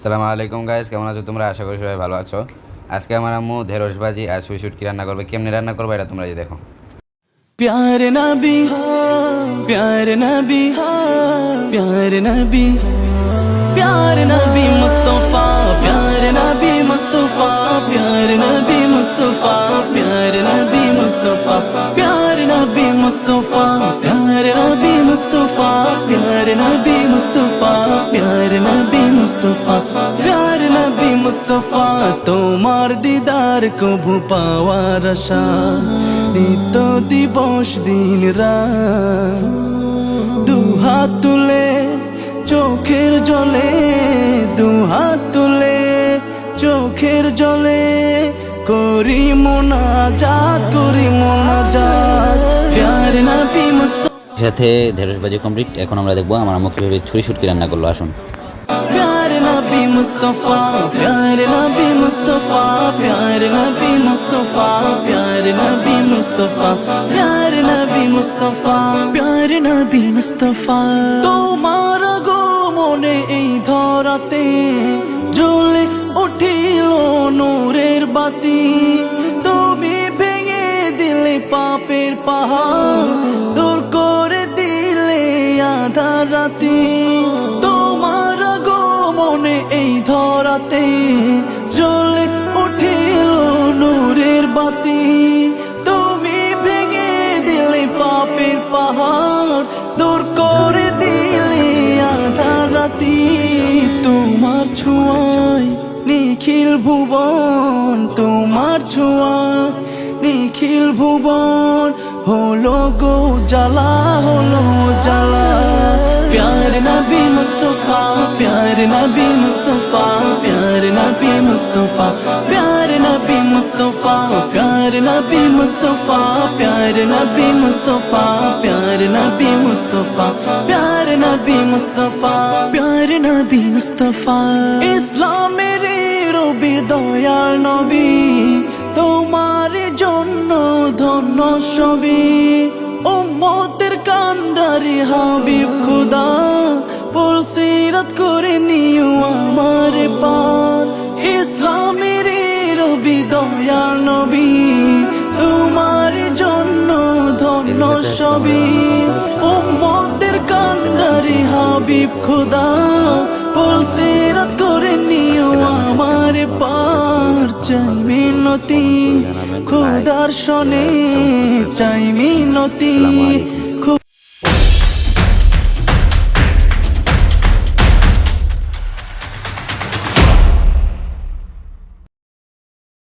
আসসালামু আলাইকুম গাইস, কেমন আছো তোমরা? আশা করি সবাই ভালো আছো। আজকে আমার আম্মু ঢেঁড়স ভাজি আর ছুঁই শুটকি রান্না করবে। কেমনি রান্না করবে এটা তোমরা দেখো। प्यारे नबी प्यारे नबी प्यारे नबी प्यारे नबी मुस्तफा प्यारे नबी मुस्तफा प्यारे नबी मुस्तफा प्यारे नबी मुस्तफा प्यारे नबी मुस्तफा प्यारे नबी मुस्तफा प्यारे नबी मुस्तफा प्यारे नबी मुस्तफा प्यारे नबी मुस्तफा তোমার দিদার কবু পাওয়ার আশা নিত্য দিবস দিন রাত দুহাত তুলে চোখের জলে দুহাত তুলে চোখের জলে করি মোনাজাত প্যারে নবী মুস্তফা সাথে ঢেঁড়স ভাজি কমপ্লিট। এখন আমরা দেখবো আমার আম্মু কিভাবে ছুরি শুটকি রান্না করলো। আসুন। प्यारे नबी मुस्तफा प्यारे नबी मुस्तफा प्यारे नबी मुस्तफा प्यारे नबी मुस्तफा प्यारे नबी मुस्तफा प्यारे नबी मुस्तफा তোমার গো মনে এই ধরাতে জ্বলে উঠিল নূরের বাতি তুমি ভেঙে দিলে পাপের পাহাড় দূর করে দিলে আধার রাতি তোমার গো মনে এই ধরাতে জ্বলে উঠিল নূরের বাতি তুমি ভেঙে দিলে পাপের পাহাড় দূর করে দিলে আধার রাতি তোমার ছোঁয়ায় নিখিল ভুবন তোমার ছোঁয়ায় নিখিল ভুবন হলো গো জ্বালা হলো জ্বালা प्यारे नबी मुस्तफा प्यारे नबी मुस्तफा प्यारे नबी मुस्तफा प्यारे नबी मुस्तफा प्यारे नबी मुस्तफा प्यारे नबी मुस्तफा प्यारे नबी मुस्तफा प्यारे नबी मुस्तफा प्यारे नबी मुस्तफा ইসলামের রবি দয়াল নবী তোমার জন্য ধন্য সবই উম্মতের কান্ডারি হাবিব খুদা পুলসিরাত করে নিও আমার পার ইসলামের রবি দয়াল নবী তোমার জন্য ধন্য সবই উম্মতের কান্ডারি হাবিব খুদা পুলসিরাত করে নিও আমার পার চাই মিনতি খুদার শনে চাই মিনতি